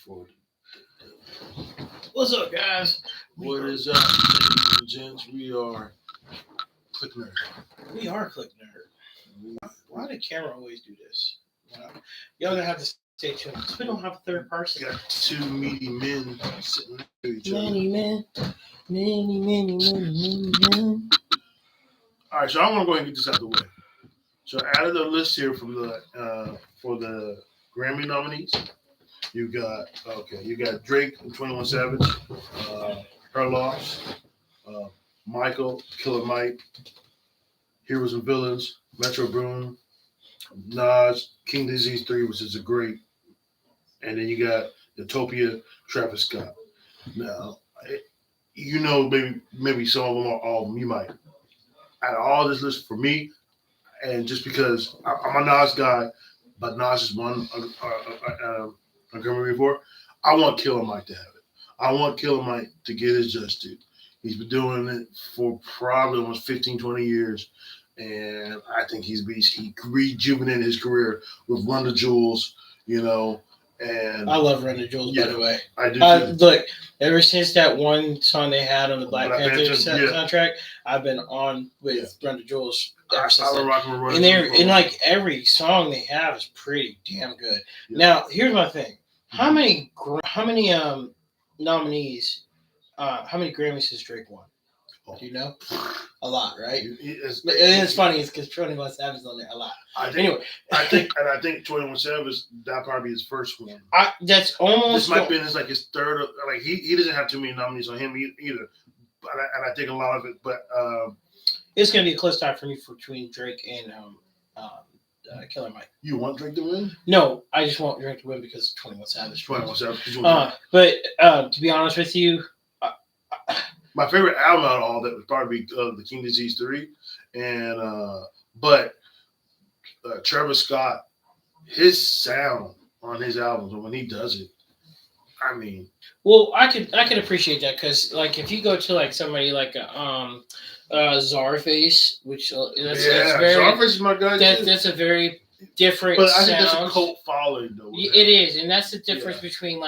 for What's up, guys? what is up, ladies and gents? We are Cliq Nerd. We are Cliq Nerd. Why did camera always do this? Y'all gonna have to stay tuned because we don't have a third person. We got two meaty men sitting next to each other. Many. All right, so I want to go ahead and get this out of the way. So out of the list here from the for the Grammy nominees, you got Drake and 21 Savage, Her Loss, Michael, Killer Mike, Heroes and Villains, Metro Boom, Nas, King Disease 3, which is a great, and then you got Utopia, Travis Scott. Now, maybe some of them are all you might. Out of all this list for me, and just because I'm a Nas guy, but Nas is one a Grammy before, I want Killer Mike to have it. I want Killer Mike to get his just due. He's been doing it for probably almost 15, 20 years. And I think he rejuvenated his career with Run the Jewels, and I love Run the Jewels, by the way. I do too. Look, ever since that one song they had on the Black Panther soundtrack, I've been on with Run the Jewels ever since then. And like every song they have is pretty damn good. Yeah. Now, here's my thing. How many nominees, how many Grammys has Drake won? Do you know? A lot, right? It's funny because 21 Savage is on there a lot. I think 21 Savage, that'll probably be his first one. That's almost. This might be his third. Like he doesn't have too many nominees on him either. And I think a lot of it, but it's gonna be a close tie for me between Drake and Killer Mike. You want Drake to win? No, I just want Drake to win because 21 Savage. 21 Savage. But to be honest with you. My favorite album out of all that would probably be the King Disease 3, and but Travis Scott, his sound on his albums when he does it, I mean. Well, I could appreciate that because like if you go to like somebody like Czarface, which that's very, Czarface is my guy. That's a very different. But I think that's a cult following though. It is, and that's the difference between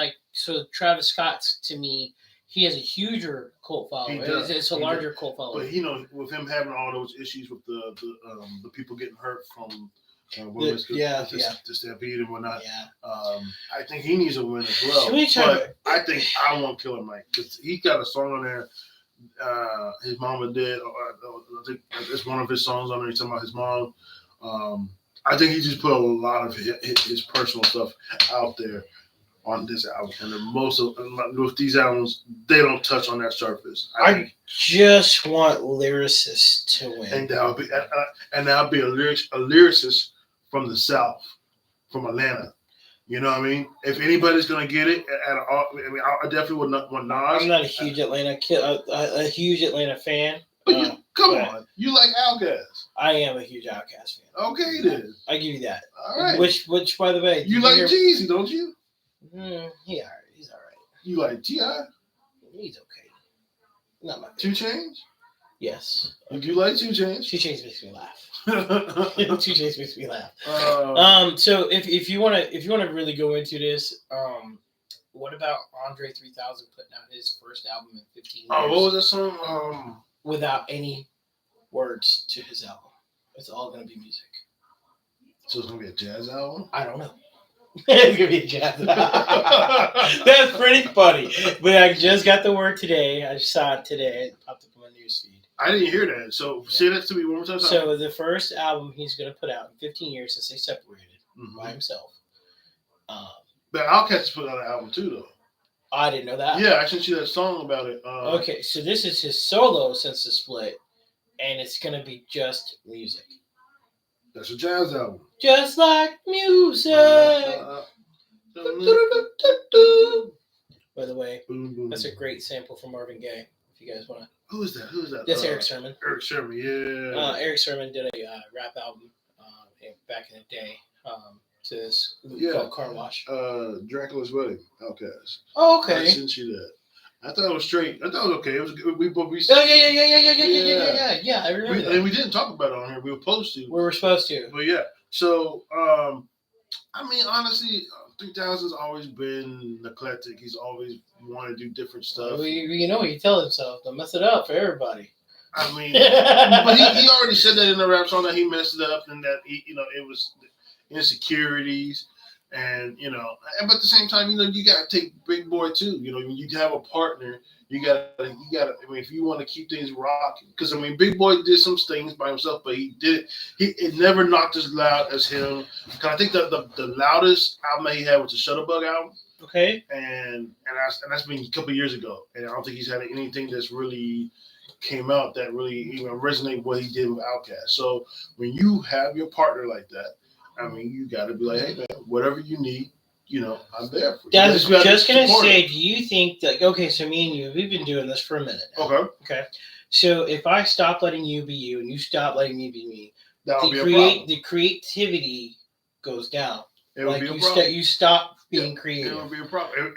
Travis Scott's to me. He has a huger cult following. It's a larger cult following. But with him having all those issues with the people getting hurt from the Stampede and whatnot, I think he needs a win as well. But I think I want Killer Mike because he got a song on there. His mama did. I think it's one of his songs on there. He's talking about his mom. I think he just put a lot of his personal stuff out there on this album, and with these albums, they don't touch on that surface. I just want lyricists to win, and that'll be a lyricist from the South, from Atlanta. You know what I mean? If anybody's gonna get it, I definitely would not want Nas. I'm not a huge Atlanta kid, a huge Atlanta fan. But come on, you like Outkast? I am a huge Outkast fan. Okay, then I give you that. All right. Which, by the way, you like Jeezy, don't you? He's all right. You like T.I.? He's okay. Not my 2 Chainz? Yes. You do like 2 Chainz? 2 Chainz makes me laugh. 2 Chainz makes me laugh. So if you wanna really go into this, what about Andre 3000 putting out his first album in 15 years? Oh, what was that song? Without any words to his album. It's all gonna be music. So it's gonna be a jazz album? I don't know. It's gonna be a jazz album. That's pretty funny. But I just got the word today. I saw it today. It popped up on my newsfeed. I didn't hear that. So say that to me one more time. So the first album he's gonna put out in 15 years since they separated by himself. But Outkast put out an album too, though. I didn't know that. Yeah, I sent you that song about it. Okay, so this is his solo since the split, and it's gonna be just music. That's a jazz album. Just like music. By the way, that's a great sample from Marvin Gaye. If you guys want to. Who is that? That's Eric Sermon. Eric Sermon, yeah. Eric Sermon did a rap album back in the day to this called Car Wash. Dracula's Wedding, Outkast. Oh, okay. I sent you that. I thought it was straight. I thought it was okay. It was good. We Yeah. I remember that. And we didn't talk about it on here. We were supposed to. We were supposed to. But yeah. So, I mean, honestly, 3000's always been eclectic. He's always wanted to do different stuff. Well, you know, he tells himself, don't mess it up for everybody. I mean, but he already said that in the rap song that he messed it up and that it was insecurities and but at the same time, you gotta take Big Boy too. When you have a partner, you gotta. I mean, if you want to keep things rocking, because I mean, Big Boy did some things by himself, but he did it. It never knocked as loud as him. Cause I think that the loudest album that he had was the Shutterbug album. Okay. And that's been a couple of years ago, and I don't think he's had anything that's really came out that really even resonate with what he did with Outkast. So when you have your partner like that, I mean, you got to be like, hey man, whatever you need, I'm there for you. I was just gonna say, do you think that? Okay, so me and you, we've been doing this for a minute now. Okay. So if I stop letting you be you and you stop letting me be me, the creativity goes down. It would be a problem. You stop being creative. It would be a problem.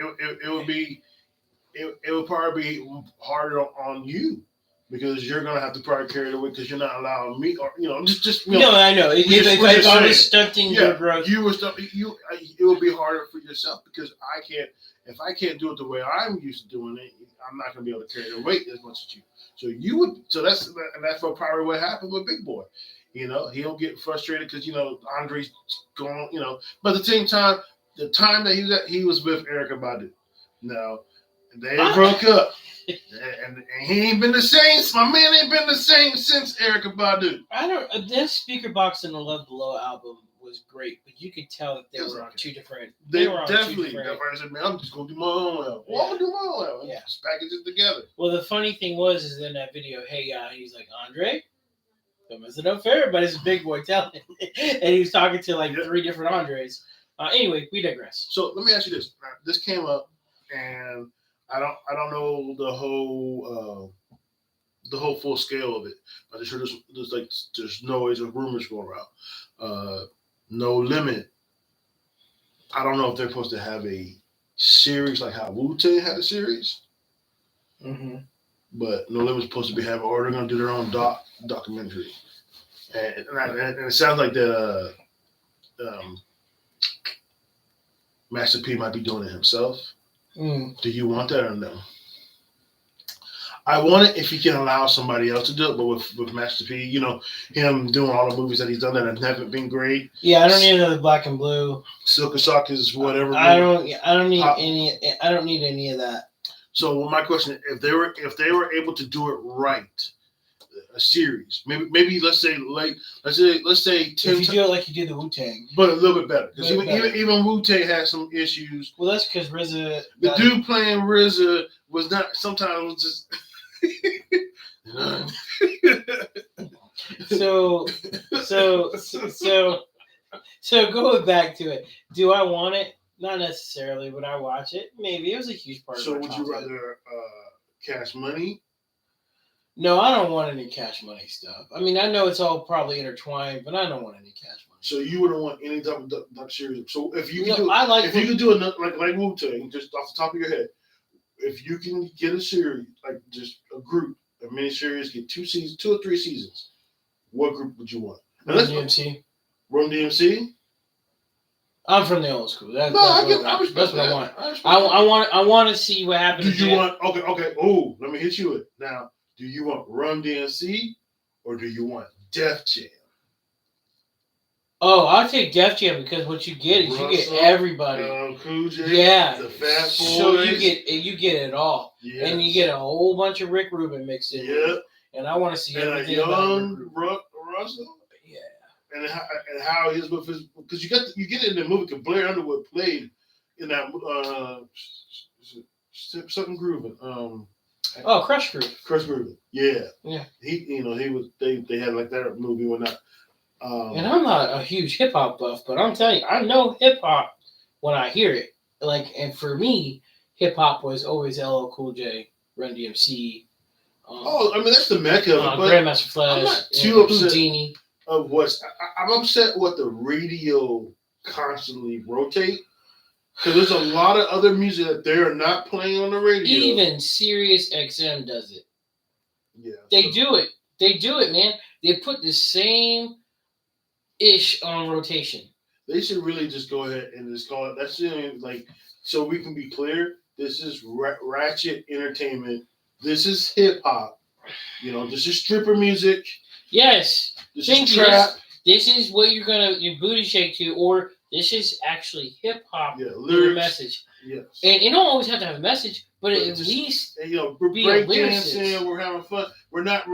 It would probably be harder on you. Because you're gonna have to probably carry the weight because you're not allowing me, or just. No, I know. If I was stunting your growth, you were stuff. It would be harder for yourself because I can't. If I can't do it the way I'm used to doing it, I'm not gonna be able to carry the weight as much as you. So you would. So that's what probably what happened with Big Boy. He'll get frustrated because Andre's going. But at the same time, the time that he was with Erykah Badu, now they broke up. And he ain't been the same. My man ain't been the same since Erykah Badu. This Speaker Box and the Love Below album was great, but you could tell that they were on two different. They were definitely. I said, man, I'm just gonna do my own album. Well, I'm gonna do my own album. Yeah. Just package it together. Well, the funny thing is in that video, hey, he's like, Andre, don't mess it up for everybody. It's Big Boy telling, and he was talking to like 3 different Andres. Anyway, we digress. So let me ask you this: this came up, and I don't know the whole full scale of it, but I'm sure there's noise or rumors going around. No Limit. I don't know if they're supposed to have a series like how Wu-Tang had a series. Mm-hmm. But No Limit's supposed to be having, or they're gonna do their own documentary, and it sounds like that Master P might be doing it himself. Do you want that or no? I want it if he can allow somebody else to do it, but with Master P, him doing all the movies that he's done that have never been great. Yeah, I don't need another Black and Blue. Silk and Sock is whatever. I don't need any of that. So my question: if they were able to do it right, a series, maybe let's say 10. If you do it like you did the Wu-Tang, but a little bit better because even Wu-Tang has some issues. Well, that's because RZA. The dude playing RZA was not. Sometimes was just. So going back to it, do I want it? Not necessarily. Would I watch it? Maybe. It was a huge part of So would you rather Cash Money? No, I don't want any Cash Money stuff. I mean, I know it's all probably intertwined, but I don't want any Cash Money. So you wouldn't want any type of series. So if you could do it like Wu-Tang, just off the top of your head, if you can get a series, like just a group, a miniseries, get 2 or 3 seasons, what group would you want? Run DMC. Run DMC? I'm from the old school. That's what I want. I want to see what happens. Do you want? Okay. Oh, let me hit you with now. Do you want Run DMC or do you want Def Jam? Oh, I'll take Def Jam because what you get is you get everybody. Cool J, yeah, the Fat Boys. So you get it all, and you get a whole bunch of Rick Rubin mixed in. Yeah, and I want to see everything young Russell. Yeah, and how he is with his, because you get it in the movie because Blair Underwood played in that something grooving. Crush Groove. Crush Groove. Yeah. Yeah. He was they had like that movie or not. And I'm not a huge hip hop buff, but I'm telling you, I know hip hop when I hear it. And for me, hip hop was always LL Cool J, Run DMC. I mean that's the mecca of it. Grandmaster Flash. I'm not too upset Houdini. Of what's. I'm upset what the radio constantly rotate. Because there's a lot of other music that they're not playing on the radio. Even Sirius XM does it. Yeah. They do it. They do it, man. They put the same ish on rotation. They should really just go ahead and just call it. That's like, so we can be clear. This is ratchet entertainment. This is hip hop. This is stripper music. Yes. This is trap. This is what you're gonna your booty shake to, or this is actually hip hop with a message. Yes. And it don't always have to have a message, but at least we're break dancing. We're having fun. We're not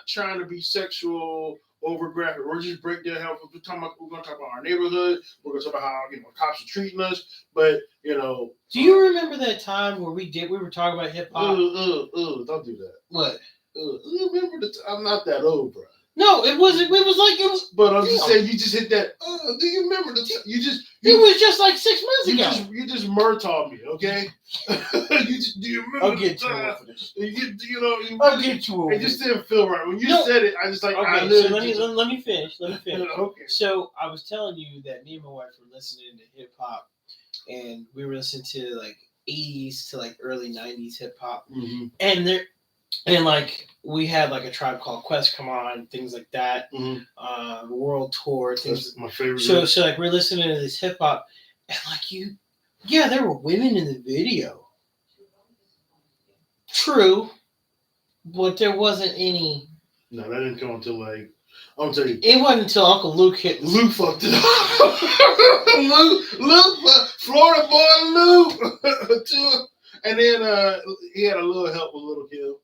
trying to be sexual over graphic. We're just break down how we're gonna talk about our neighborhood. We're gonna talk about how cops are treating us. But do you remember that time where we were talking about hip hop? Don't do that. What? Remember I'm not that old, bro. No, it wasn't. It was like it was. But I'm just saying, you just hit that. Do you remember the? It was just like 6 months ago. You just Murtaughed me, okay? Do you remember? I'll get you for this. I'll get you over. It just didn't feel right when you said it. I just like. Okay, so let me finish. Okay. So I was telling you that me and my wife were listening to hip hop, and we were listening to like 80s to like early 90s hip hop, and like we had like a Tribe Called Quest come on, things like that, world tour, things. That's my favorite. So like we're listening to this hip hop, and like there were women in the video. True, but there wasn't any. No, that didn't come until like I'm telling you. It wasn't until Uncle Luke hit. Luke fucked it up. Luke, Florida boy Luke, and then he had a little help with Little Kim.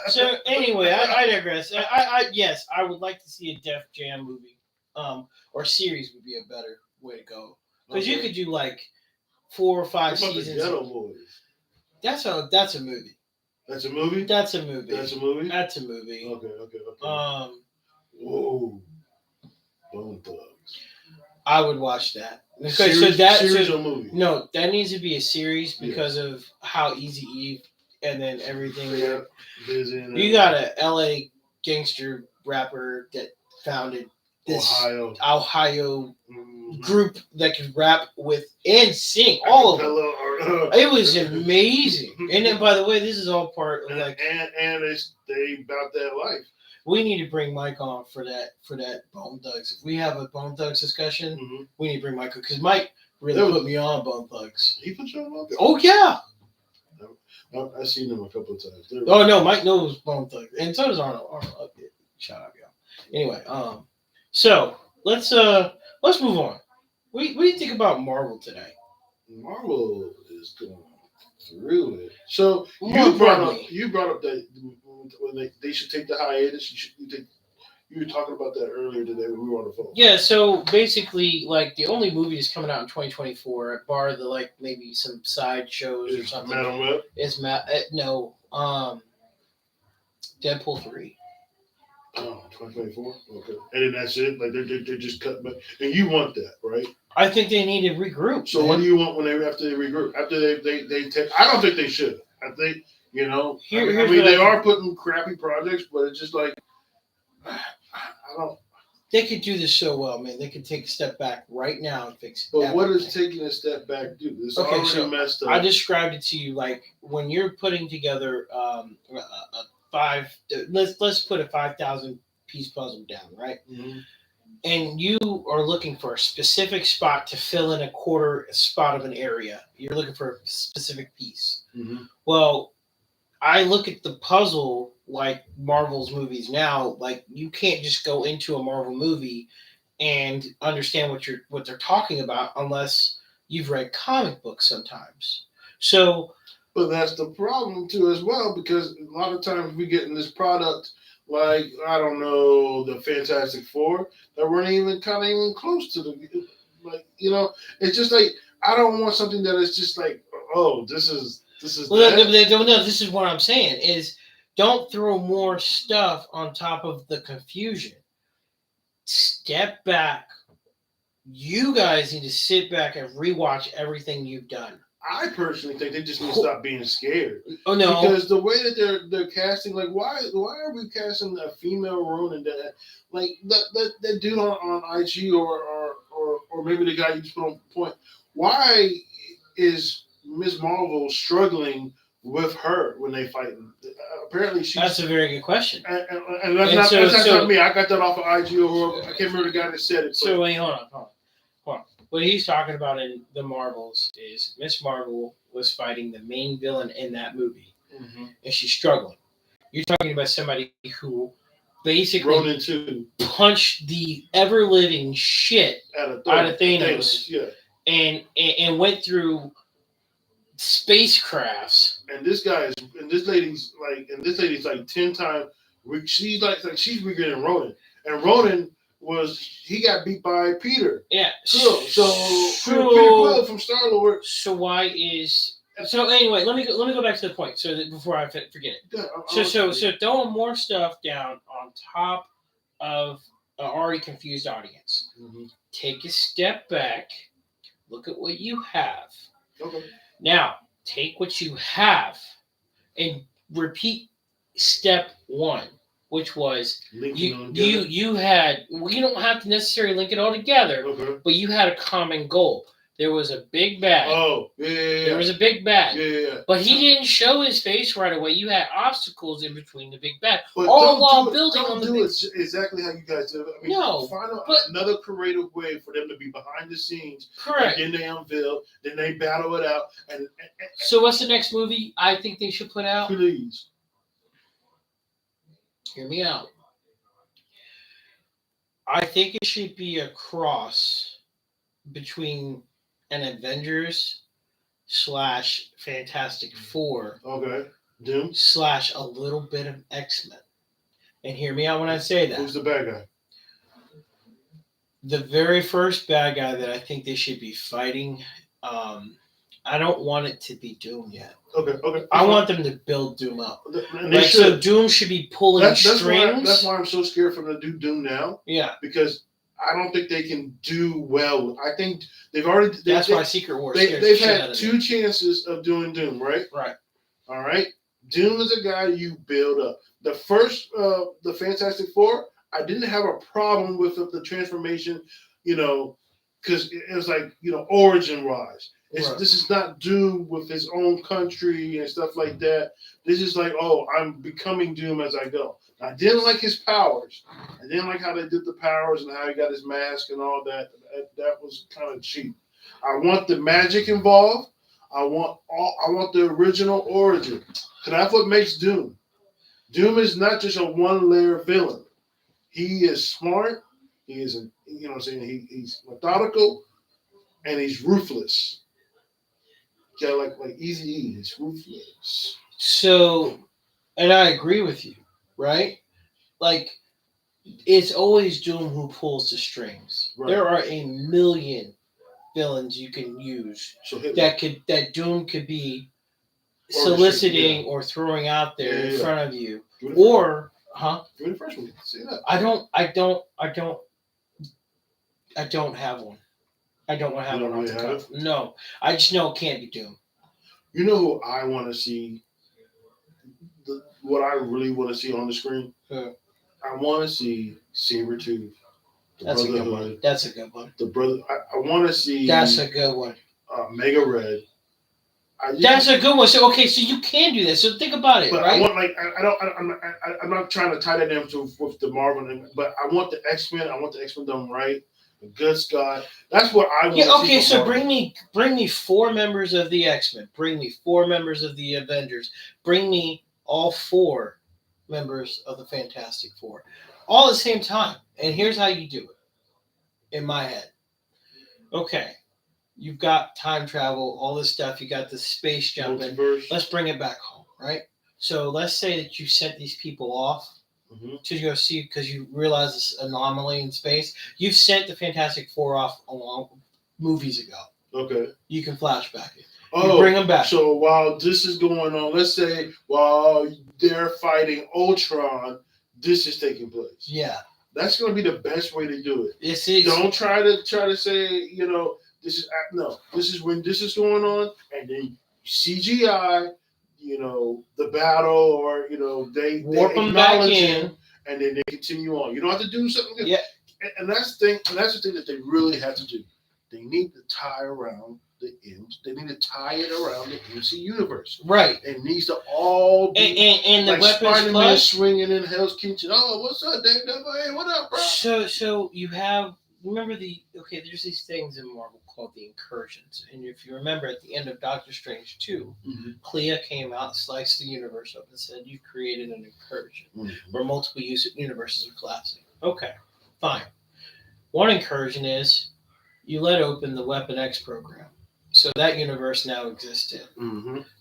So anyway, I digress. Yes, I would like to see a Def Jam movie, or series would be a better way to go, because you could do like 4 or 5 seasons. Ghetto Boys. That's a movie. That's a movie. That's a movie. That's a movie. That's a movie. Okay. Whoa. Bone Thugs. I would watch that. Series or movie? No, that needs to be a series because of how Eazy-E and then everything. Yeah, you got a LA gangster rapper that founded this Ohio group that could rap with and sing all of them. It was amazing. And then, by the way, this is all part of like and they about that life. We need to bring Mike on for that Bone Thugs. If we have a Bone Thugs discussion, we need to bring Mike, because Mike really put me on Bone Thugs. He put you on Bone Thugs? Oh yeah. I've seen them a couple of times. Oh no, Mike knows Bone Thugs, and so does Arnold. Shout out, y'all. Anyway, so let's move on. What do you think about Marvel today? Marvel is going through it. So you brought up that when they should take the hiatus. You were talking about that earlier today when we were on the phone. Yeah, so basically, like, the only movie that's coming out in 2024, bar the, like, maybe some side shows or something. Madam Web? Is Deadpool 3. Oh, 2024? Okay. And then that's it? Like, they're just cutting back. And you want that, right? I think they need to regroup. So what do you want after they regroup? After they take... I don't think they should. I think, they are putting crappy projects, but it's just like... I don't. They could do this so well, man. They could take a step back right now and fix it. But what does taking a step back do? It's already messed up. I described it to you like when you're putting together let's put a 5,000 piece puzzle down, right? Mm-hmm. And you are looking for a specific spot to fill in a quarter spot of an area. You're looking for a specific piece. Mm-hmm. Well, I look at the puzzle like Marvel's movies now. Like, you can't just go into a Marvel movie and understand what they're talking about unless you've read comic books sometimes. So, but that's the problem too as well, because a lot of times we get in this product like, I don't know, the Fantastic Four that weren't even close to the, like, it's just like, I don't want something that is just like, oh, this is. Well, no, this is what I'm saying is, don't throw more stuff on top of the confusion. Step back. You guys need to sit back and rewatch everything you've done. I personally think they just need to stop being scared. Oh no! Because the way that they're casting, like, why are we casting a female Ronin that, like, that dude on IG or maybe the guy you just put on point? Why is Ms. Marvel struggling with her when they fight. Apparently, that's a very good question. And that's not me. I got that off of IG or I can't remember the guy that said it. So wait, hold on. What he's talking about in the Marvels is Miss Marvel was fighting the main villain in that movie, and she's struggling. You're talking about somebody who basically punched the ever-living shit out of Thanos, and went through spacecrafts. And this lady's like 10 times. She's she's bigger than Ronan, and Ronan he got beat by Peter. Yeah. Cool. Peter Quill from Star-Lord. So anyway, let me go back to the point. So that before I forget it. So throwing more stuff down on top of an already confused audience. Take a step back. Look at what you have. Okay. Now take what you have and repeat step one, which was you had. Well, you don't have to necessarily link it all together, but you had a common goal. There was a big bad. Oh, yeah. There was a big bad. Yeah. But he didn't show his face right away. You had obstacles in between the big bad. But all while building on the big... exactly how you guys did it. I mean, no. Find another creative way for them to be behind the scenes. Correct. And then they unveil, then they battle it out. And so what's the next movie I think they should put out? Please. Hear me out. I think it should be a cross between an Avengers / Fantastic Four. Okay. Doom / a little bit of X-Men. And hear me out when I say that. Who's the bad guy? The very first bad guy that I think they should be fighting, I don't want it to be Doom yet. Okay. I want them to build Doom up. So Doom should be pulling strings. That's why I'm so scared for them to do Doom now. Yeah. Because I don't think they can do well. I think they've already. That's why Secret Wars. They've had 2 chances of doing Doom, right? Right. All right. Doom is a guy you build up. The first, the Fantastic Four, I didn't have a problem with the transformation, because it was like, origin wise. Right. This is not Doom with his own country and stuff like that. This is like, I'm becoming Doom as I go. I didn't like his powers. I didn't like how they did the powers and how he got his mask and all that. That was kind of cheap. I want the magic involved. I want the original origin. Because that's what makes Doom. Doom is not just a one-layer villain. He is smart. He is, he's methodical, and he's ruthless. Yeah, like Eazy-E, he's ruthless. So, and I agree with you, right? Like, it's always Doom who pulls the strings. Right. There are a million villains you can use that Doom could be soliciting or throwing out there in front of you. Or, You're the first one. Say that. I don't have one. I don't want to have one on the cuff. No, I just know it can't be Doom. You know who I want to see? What I really want to see on the screen? I want to see Sabretooth. That's a good one. That's a good one. The brother. I want to see. That's a good one. Mega Red. That's a good one. So you can do that. So think about it, but right? I'm not trying to tie that in with the Marvel, but I want the X-Men. I want the X-Men done right. The good Scott. That's what I want. Yeah. Okay. So bring me 4 members of the X-Men. Bring me 4 members of the Avengers. Bring me all 4 members of the Fantastic Four, all at the same time. And here's how you do it. In my head. Okay. You've got time travel, all this stuff. You got the space jumping. Let's bring it back home, right? So let's say that you sent these people off to go see because you realize this anomaly in space. You've sent the Fantastic Four off movies ago. Okay. You can flashback it. You bring them back. So while this is going on, let's say while they're fighting Ultron, this is taking place. Yeah. That's going to be the best way to do it. Don't try to say, this is when this is going on, and then CGI, the battle, or they warp them back in, and then they continue on. You don't have to do something. Yeah, and that's the thing that they really have to do. they need to tie around they need to tie it around the MC universe. Right. It needs to all be and the like weapons Spider-Man plus swinging in Hell's Kitchen. Oh, what's up, Dave? Hey, what up, bro? So you have remember there's these things in Marvel called the incursions, and if you remember at the end of Doctor Strange 2, Cliq came out, sliced the universe up, and said you created an incursion where multiple universes are collapsing. Okay, fine. One incursion is you let open the Weapon X program. So that universe now existed.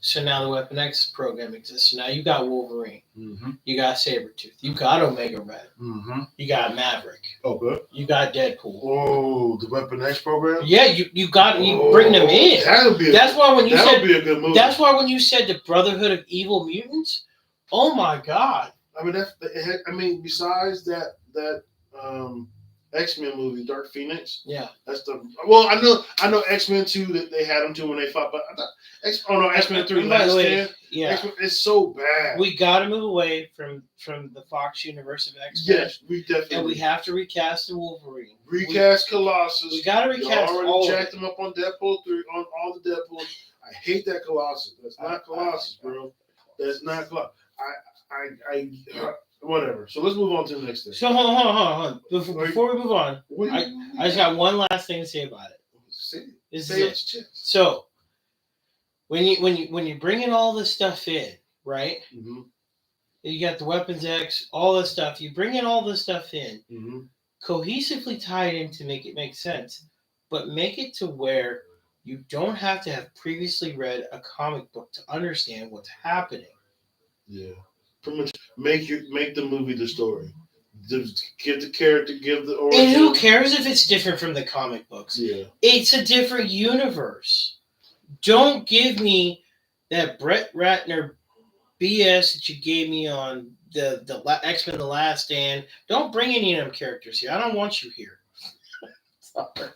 So now the Weapon X program exists. So now you got Wolverine. You got Sabretooth. You got Omega Red. You got Maverick. Okay. You got Deadpool. Oh, the Weapon X program? Yeah, you bring them in. That's why when you said be a good movie. That's why when you said the Brotherhood of Evil Mutants, oh my God. I mean besides that X-Men movie, Dark Phoenix. Yeah, that's I know X-Men 2 that they had them too when they fought, but I thought X-Men 3 last stand. Yeah, X-Men, it's so bad. We got to move away from the Fox universe of X-Men. Yes, we definitely. And we have to recast the Wolverine. Recast Colossus. We got to recast. You already jacked them up on Deadpool 3 on all the Deadpool. I hate that Colossus. That's not Colossus, bro. That's not Colossus. I whatever. So let's move on to the next thing. So hold on. Before we move on, I just got one last thing to say about it. Say it. So when you bring in all this stuff in, right? You got the Weapons X, all this stuff. You bring in all this stuff in, cohesively tie it in to make it make sense, but make it to where you don't have to have previously read a comic book to understand what's happening. Yeah. Pretty much make the movie the story. Give the character, give the origin. And who cares if it's different from the comic books? Yeah. It's a different universe. Don't give me that Brett Ratner BS that you gave me on the X-Men The Last Stand. Don't bring any of them characters here. I don't want you here. Sorry.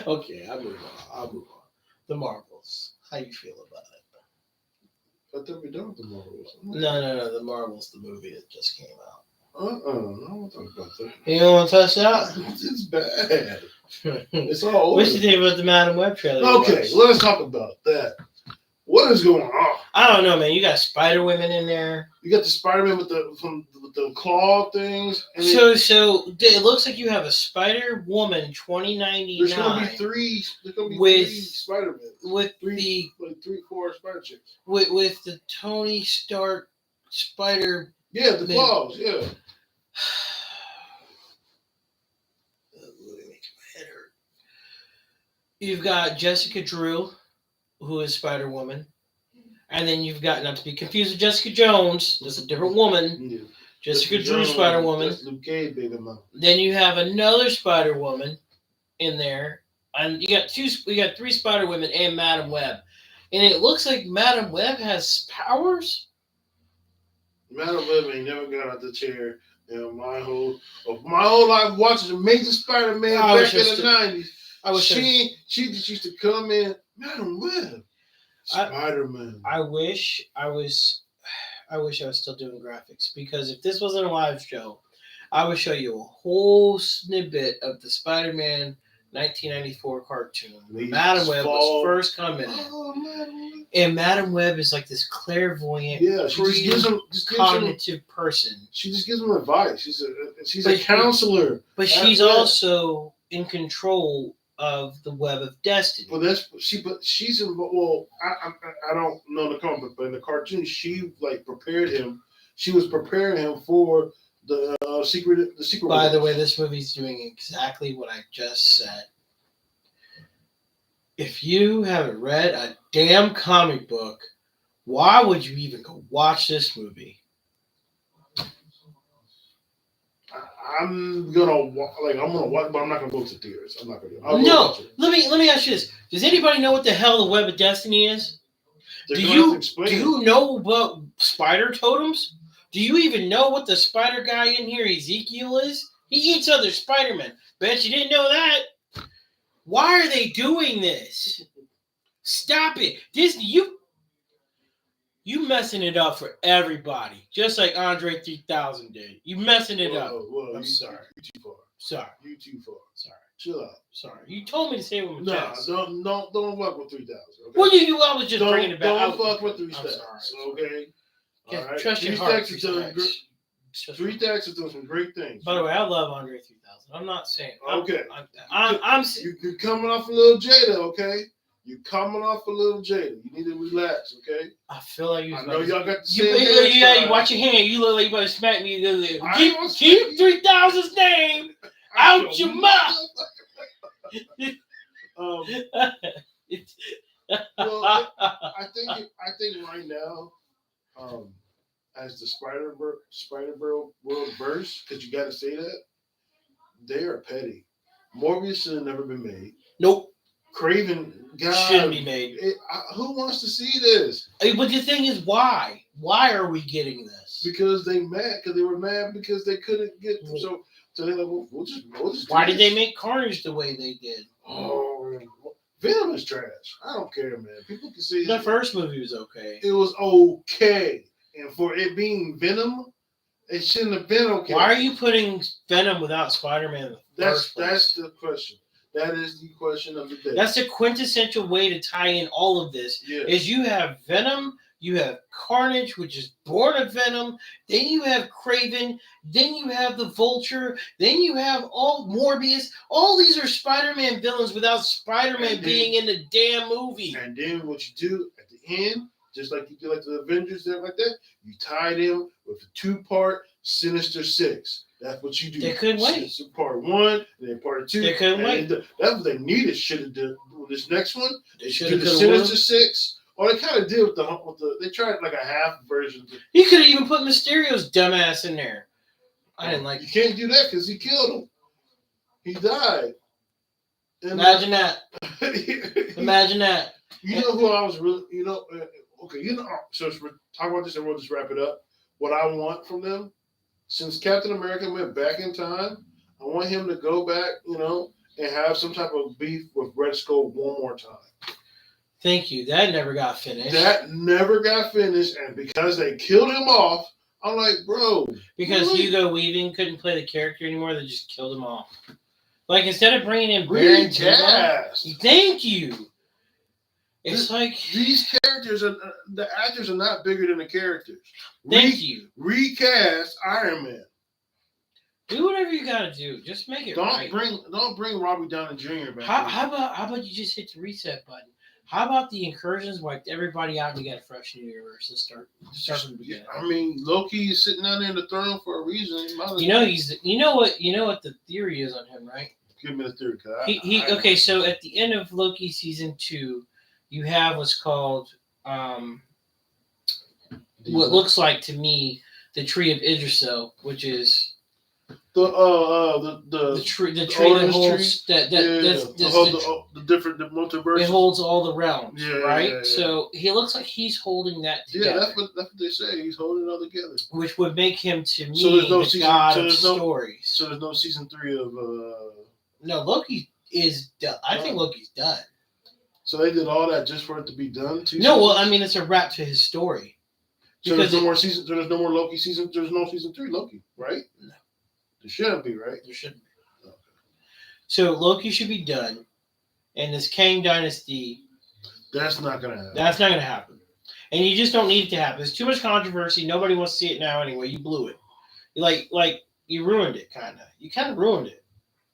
Okay, I'll move on. The Marvels. How you feel about it? I thought we done with the Marvels. No. The Marvels, the movie that just came out. I don't want to talk about that. You don't want to touch that? It's bad. It's all over. What you think about the Madam Web trailer? Okay, let's talk about that. What is going on? I don't know, man. You got Spider Women in there. You got the Spider-Man with the claw things. And so it looks like you have a Spider Woman 2099. There's gonna be three Spider-Man with three, 4 Spider chicks with the Tony Stark Spider. Yeah, the claws. Yeah. You've got Jessica Drew, who is Spider Woman, and then you've got, not to be confused with Jessica Jones, that's a different woman. Yeah. Jessica Drew, Spider Woman. That's Luke Cage, baby mom. Then you have another Spider Woman in there, and you got 3 Spider Women and Madam Web, and it looks like Madam Web has powers. Madam Web ain't never got out the chair. My whole life watching Amazing Spider-Man back in the 90s. She just used to come in, Madam Web, Spider-Man. I wish I was still doing graphics, because if this wasn't a live show, I would show you a whole snippet of the Spider-Man 1994 cartoon. Madam Web was first coming in. And Madam Web is like this clairvoyant, cognitive person. She just gives them advice. She's a counselor. But she's also in control of the Web of Destiny. Well, she's involved. Well, I don't know the comic, but in the cartoon, she prepared him. She was preparing him for the secret. By the way, this movie's doing exactly what I just said. If you haven't read a damn comic book, why would you even go watch this movie? I'm gonna watch, but I'm not gonna go to theaters. I'm not gonna. No, let me ask you this: does anybody know what the hell the Web of Destiny is? Do you know about spider totems? Do you even know what the spider guy in here, Ezekiel, is? He eats other Spider-Men. Bet you didn't know that. Why are they doing this? Stop it. Disney, you messing it up for everybody. Just like Andre 3000 did. You messing it up. I'm sorry. You too far. Sorry. You too far. Sorry. Chill out. Sorry, you told me to say it with my chest. Don't fuck with 3,000. Okay? Well, I was just bringing it back. Don't fuck with 3 stacks. Okay. All right. Trust 3 heart. 3 stacks is doing some great things. By the way, I love Andre 3000. I'm not saying. Okay. I'm you're coming off a little Jada, okay? You're coming off a little Jada. You need to relax, okay? I feel like I know y'all got the same you watch your hand. You look like you about to smack me. Keep 3000's name out your mouth. Well, I think right now, as the Spider-World verse, because you got to say that, they are petty. Morbius should have never been made. Nope. Craven, God, shouldn't be made. Who wants to see this? But the thing is, why? Why are we getting this? Because they mad. Because they were mad because they couldn't get them. So they're like, we'll just. Why did they make Carnage the way they did? Oh, Venom is trash. I don't care, man. People can see the first movie was okay. It was okay, and for it being Venom, it shouldn't have been okay. Why are you putting Venom without Spider-Man? That's the question. That is the question of the day. That's the quintessential way to tie in all of this. Yes. Is you have Venom, you have Carnage, which is born of Venom, then you have Craven, then you have the Vulture, then you have all Morbius. All these are Spider-Man villains without Spider-Man being in the damn movie. And then what you do at the end, just like you do like the Avengers, and like that, you tie them with a 2-part Sinister Six. That's what you do. They couldn't wait. Part 1, and then part 2. They couldn't wait. That's what they needed. Should have done this next one. They should have done the Sinister Six. Or they kind of did with the. They tried like a half version. You could have even put Mysterio's dumbass in there. I didn't like. You can't do that because he killed him. He died. And imagine that. Imagine that. You know who I was really. Okay. So we're talking about this, and we'll just wrap it up. What I want from them. Since Captain America went back in time, I want him to go back, and have some type of beef with Red Skull one more time. Thank you. That never got finished. And because they killed him off, I'm like, bro. Because really? Hugo Weaving couldn't play the character anymore, they just killed him off. Like, instead of bringing in Baron Zemo, thank you. It's like these characters the actors are not bigger than the characters. Thank you. Recast Iron Man. Do whatever you gotta do. Just make it right. Don't bring Robbie Downey Jr. back. How about you just hit the reset button? How about the incursions wiped everybody out and you got a fresh new universe and start from the beginning? I mean, Loki is sitting down there in the throne for a reason. You know what the theory is on him, right? Give me the theory. Okay, so at the end of Loki season 2, you have what's called what looks like to me the Tree of Yggdrasil, which is the tree that holds the different multiverse. It holds all the realms, right? Yeah. So he looks like he's holding that together. Yeah, that's what they say. He's holding it all together, which would make him to me the god of stories. So there's no season 3 of. No, Loki is done. I think Loki's done. So they did all that just for it to be done? Well, I mean, it's a wrap to his story. So there's no more season. There's no more Loki season. There's no season 3 Loki, right? No, there shouldn't be, right? There shouldn't be. Okay. So Loki should be done, and this Kang Dynasty. That's not gonna happen. That's not gonna happen, and you just don't need it to happen. There's too much controversy. Nobody wants to see it now anyway. You blew it. You ruined it, kind of. You kind of ruined it.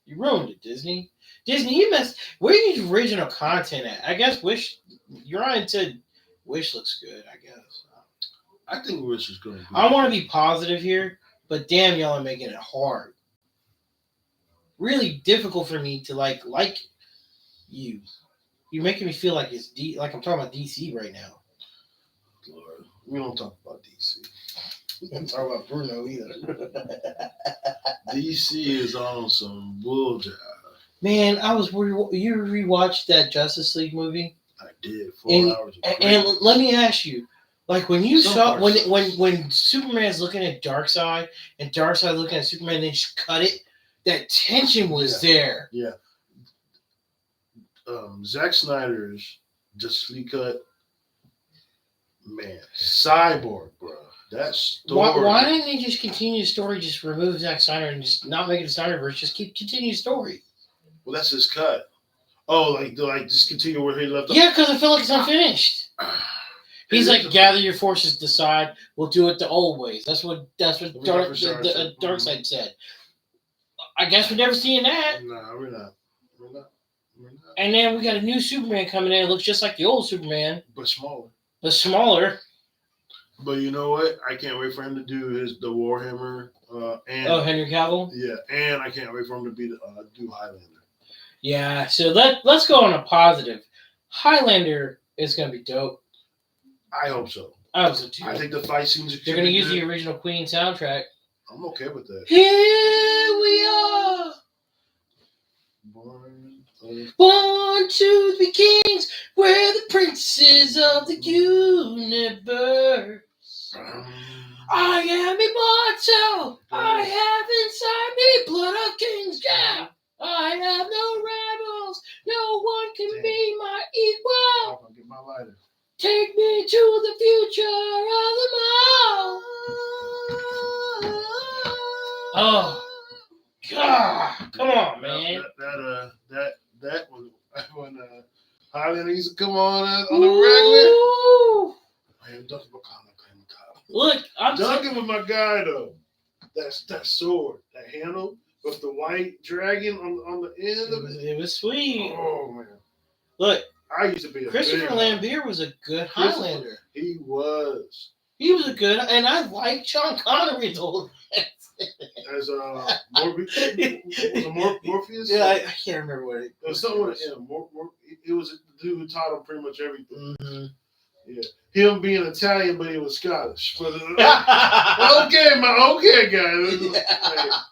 You ruined it, Disney. Disney, you messed. Where's your original content at? I guess Wish. Uriah said Wish looks good. I guess. I think Wish is going to be. I want to be positive here, but damn, y'all are making it hard. Really difficult for me to like you. You're making me feel like it's like I'm talking about DC right now. Lord, we don't talk about DC. We don't talk about Bruno either. DC is on some bullshit. Man, you rewatched that Justice League movie? I did. 4 hours. And let me ask you, like when you saw when Superman's looking at Darkseid and Darkseid looking at Superman, and they just cut it. That tension was there. Yeah. Zack Snyder's Justice League cut. Man, Cyborg, bro. That story. Why didn't they just continue the story? Just remove Zack Snyder and just not make it a Snyderverse. Just continue the story. Well, that's his cut. Oh, like just continue where he left off. Yeah, because I feel like it's unfinished. He's like, gather your forces, decide. We'll do it the old ways. That's what Darkseid said. I guess we're never seeing that. No, we're not. And then we got a new Superman coming in. It looks just like the old Superman, but smaller. But you know what? I can't wait for him to do the Warhammer. Henry Cavill. Yeah, and I can't wait for him to do Highlander. Yeah, so let's go on a positive. Highlander is gonna be dope. I hope so. I hope so too. I think the fight scenes. They're gonna use the original Queen soundtrack. I'm okay with that. Here we are, born to be kings. We're the princes of the universe. I am immortal. I have inside me blood of kings. Yeah. I have no rivals. No one can be my equal. I'll get my lighter. Take me to the future of them all. Oh, God. Come on, man. That when Highlander used to come on the regular. Man, look, I'm Duncan with my guy though. That sword, that handle with the white dragon on the end of it. It was sweet. Oh man! Look, I used to be Christopher Lambert was a good Highlander. He was. He was a good, and I like Sean Connery though. As Morpheus? Yeah, I can't remember what it was. Something with him. It was the dude who taught him pretty much everything. Mm-hmm. Yeah, him being Italian, but he was Scottish. But okay, guy.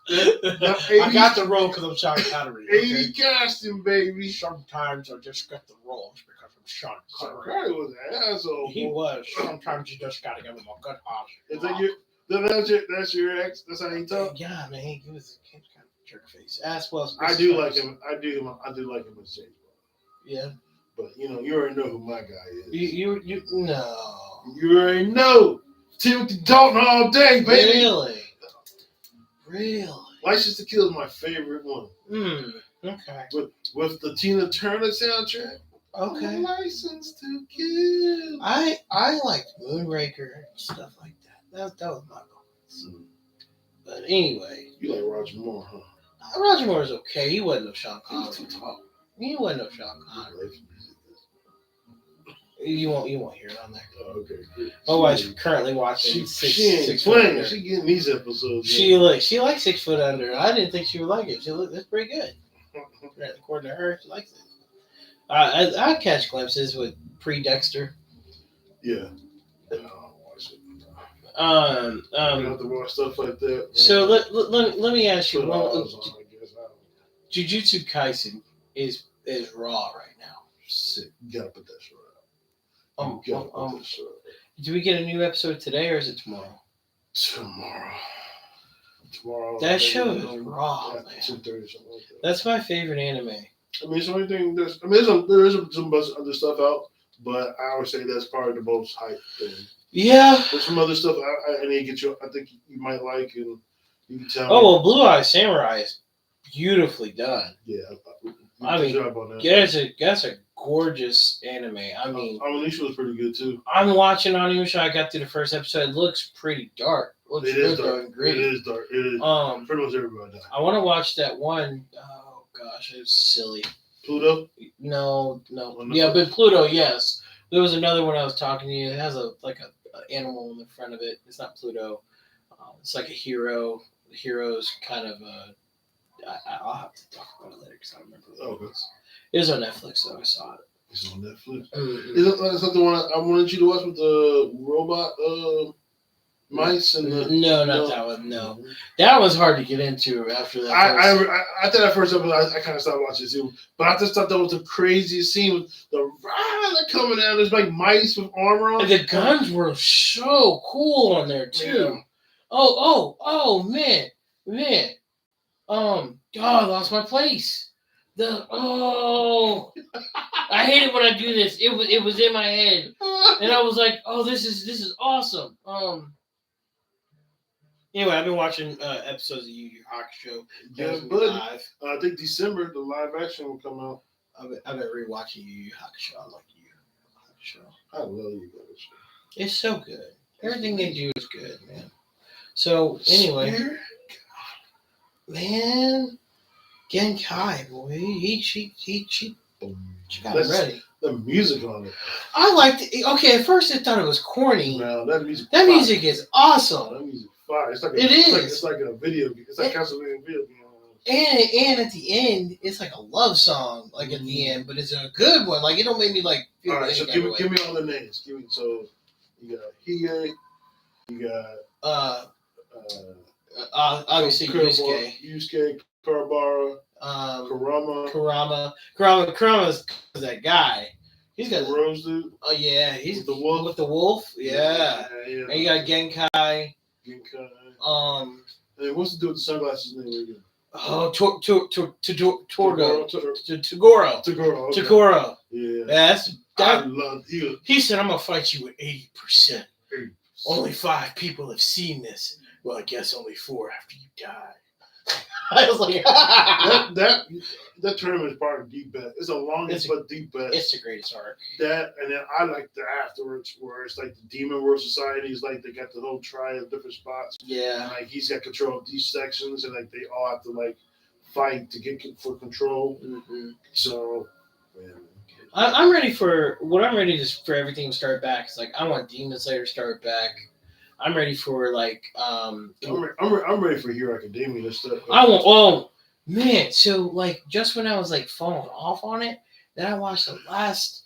I got the role because I'm Sean Connery. 80 casting, baby. Sometimes I just get the roles because I'm Sean Connery. Connery was an asshole. He was. Sometimes you just gotta give him a good heart. That's your ex? That's how he talk? Yeah, man. He was kind of a jerk face. As well as I do like him. I do like him as James Bond. Yeah. But you already know who my guy is. You no. You already know. Timothy Dalton all day, baby. Really? License to Kill is my favorite one. Okay. With the Tina Turner soundtrack. Okay. License to Kill. I liked Moonraker and stuff like that. That was my goal. But anyway. You like Roger Moore, huh? Roger Moore is okay. He wasn't no Sean Connery. He wasn't no Sean Connery. You won't hear it on there. Oh, okay, good. My wife's currently watching Six Foot Under. She getting these episodes. She likes 6 Foot Under. I didn't think she would like it. It's pretty good. According to her, she likes it. I catch glimpses with pre-Dexter. Yeah. I have to watch stuff like that. So let me ask you. Jujutsu Kaisen is raw right now. Sick. You gotta put that show out. Do we get a new episode today or is it tomorrow? Tomorrow. That show is raw, man. 2:30 something like that. That's my favorite anime. I mean, it's the only thing. There is some other stuff out, but I would say that's probably the most hype thing. Yeah. There's some other stuff I need to get you. I think you might like, and you can tell me. Oh well, Blue Eye Samurai is beautifully done. Yeah. I mean, that's a gorgeous anime. I mean, Anisha was pretty good too. I'm watching Anisha. I got through the first episode. It looks pretty dark. It is dark. It is dark. It is. Pretty much everybody died. I want to watch that one. Oh gosh, it was silly. Pluto? No. Yeah, but Pluto, yes. There was another one I was talking to you. It has a animal in the front of it. It's not Pluto. It's like a hero. The hero's kind of I'll have to talk about it later because I don't remember what it was. It was on Netflix, so I saw it. It's on Netflix. Mm-hmm. Is that the one I wanted you to watch with the robot mice and the? No, not that one. No, that was hard to get into after that. I thought that first episode I kind of stopped watching it too, but I just thought that was the craziest scene with the coming out. There's like mice with armor on. And the guns were so cool on there too. Yeah. Oh man. I lost my place. I hate it when I do this. It was in my head, and I was like, "Oh, this is awesome." Anyway, I've been watching episodes of Yu Yu Hakusho. Yeah, but I think December the live action will come out. I've been rewatching Yu Yu Hakusho. I like Yu Yu Hakusho. I love Yu Yu Hakusho. It's so good. Everything they do is good, man. So anyway, man, Genkai boy, she got it ready. The music on it. I liked it. Okay, at first I thought it was corny. No, that music is awesome. That music fire. It's like it's like a video game. It's like Castlevania video game. And at the end, it's like a love song. Like at the end, but it's a good one. Like it don't make me like. Feel all right, so give me all the names. So you got Hiei, you got obviously Yusuke, Kurabara, Kurama's that guy. He's got Rose dude. Oh yeah, he's with the wolf. With the wolf, yeah. And you got Genkai. Hey, what's the dude with the sunglasses name again? Oh, Toguro. Toguro. Yeah. That's that. I love you. He said, "I'm gonna fight you with 80%. Only 5 people have seen this. Well, I guess only 4 after you die." I was like, that tournament is part of deep bet. It's the longest but deep bet. It's the greatest arc. That and then I like the afterwards where it's like the Demon World Society is like they got the whole triad of different spots. Yeah. And like he's got control of these sections and like they all have to like fight to get for control. Mm-hmm. So man. I'm ready for for everything to start back. It's like I want Demon Slayer to start back. I'm ready for like I'm ready for Hero Academia and stuff. Man, so like just when I was like falling off on it, then I watched the last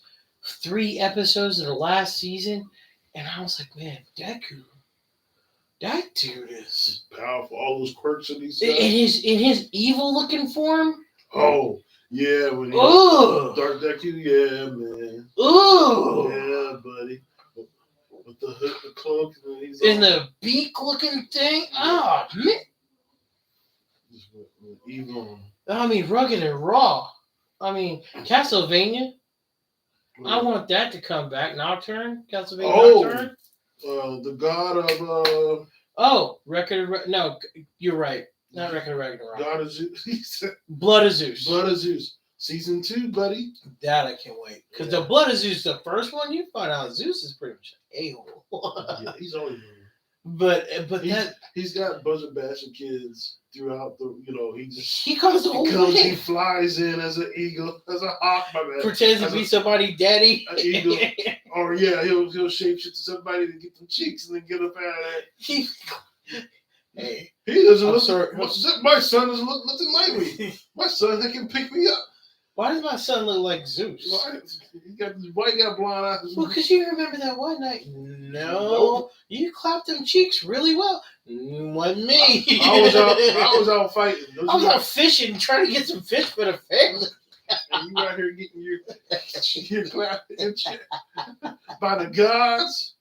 3 episodes of the last season, and I was like, man, Deku, that dude is powerful. All those quirks in these in his evil looking form. Oh yeah, when Dark Deku, yeah, man. Ooh, yeah, buddy. With the hood, the cloak, and he's in the beak looking thing. Oh man. Evil. I mean, rugged and raw. I mean, Castlevania. Yeah. I want that to come back. Nocturne, Castlevania Nocturne. The god of. No, you're right. Not Record of Ragnarok. God of Zeus. Blood of Zeus. Blood of Zeus. Season 2, buddy. That I can't wait. Because the Blood of Zeus, the first one, you find out Zeus is pretty much an a-hole. Yeah, he's always. But he's got buzzer bashing kids throughout the he comes the whole way. He flies in as an eagle, as a hawk, my man. Pretends to be somebody daddy. An eagle. Or he'll shapeshift to somebody to get them cheeks and then get up out of that. Hey. He doesn't look my son doesn't look nothing like me. My son that can pick me up. Why does my son look like Zeus? Why you got a blind eye? Well, because you remember that one night. No, you clapped them cheeks really well. Wasn't me. I was out fighting. I was out fishing, trying to get some fish for the family. And you out here getting your clapped and shit by the gods.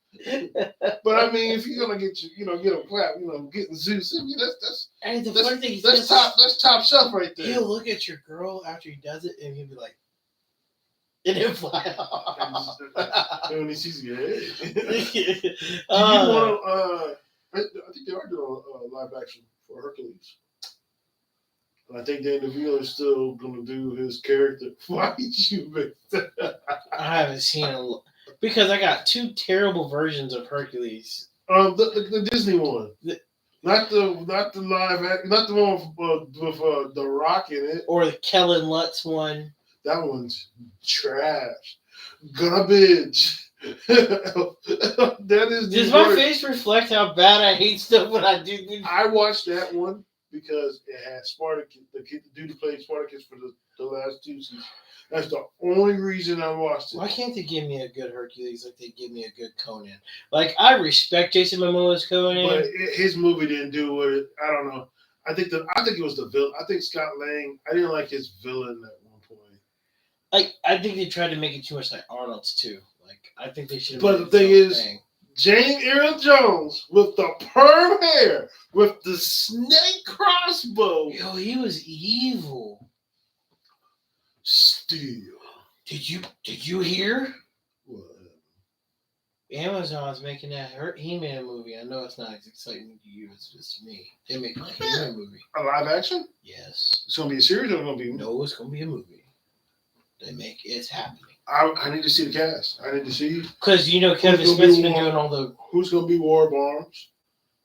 But I mean, if you're gonna get get a clap, getting Zeus, I mean, that's top shelf right there. He'll look at your girl after he does it, and he'll be like, and he'll fly off. When he sees you, hey. I think they are doing a live action for Hercules. And I think Dan DeVille is still gonna do his character. Why did you make that? I haven't seen it. Because I got 2 terrible versions of Hercules. The Disney one, not the live act, not the one with The Rock in it, or the Kellen Lutz one. That one's trash, garbage. That is. Does my face reflect how bad I hate stuff when I do? I watched that one because it had Spartacus, the dude who played Spartacus for the last 2 seasons. That's the only reason I watched it. Why can't they give me a good Hercules like they give me a good Conan? Like, I respect Jason Momoa's Conan. But his movie didn't do what it... I don't know. I think it was the villain. I think Scott Lang... I didn't like his villain at one point. Like, I think they tried to make it too much like Arnold's, too. Like, I think they should have... But the thing is, James Earl Jones with the perm hair, with the snake crossbow. Yo, he was evil. Still. Did you hear? What? Amazon's making that He-Man movie. I know it's not as exciting to you as it is to me. They're making a He-Man movie. A live action? Yes. It's gonna be a series or it's gonna be? No, it's gonna be a movie. It's happening. I need to see the cast. I need to see because Kevin Smith's been doing all the. Who's gonna be War of Arms?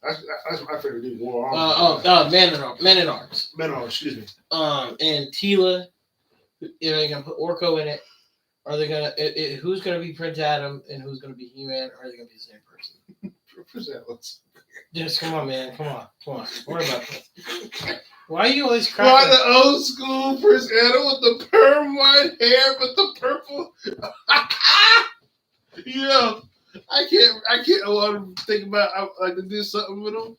That's my favorite dude. War of Arms. Men in Arms. Men in Arms. Excuse me. And Tila. Are they gonna put Orko in it? Are they gonna? Who's gonna be Prince Adam and who's gonna be He-Man? Or are they gonna be the same person? Prince Atlas. Just come on, man. Come on. Worry about this. Why are you always cracking? Why the old school Prince Adam with the perm white hair but the purple? Yeah, I can't. I want to think about. I like to do something with him.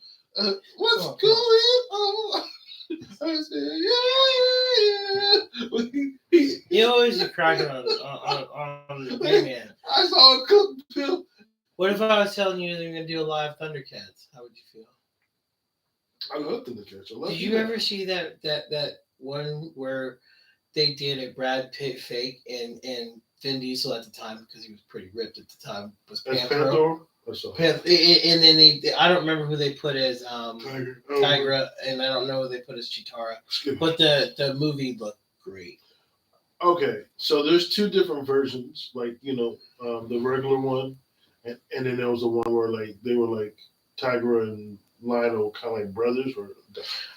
What's going on? I said, yeah. You always are cracking on the man. I saw a cook pill. What if I was telling you they're gonna do a live Thundercats? How would you feel? I love Thundercats. Did you ever see that one where they did a Brad Pitt fake and Vin Diesel at the time, because he was pretty ripped at the time, was Panther. And then I don't remember who they put as Tigra, and I don't know who they put as Chitara. But the movie looked great. Okay, so there's two different versions, like the regular one, and then there was the one where they were Tigra and Lionel kind of like brothers.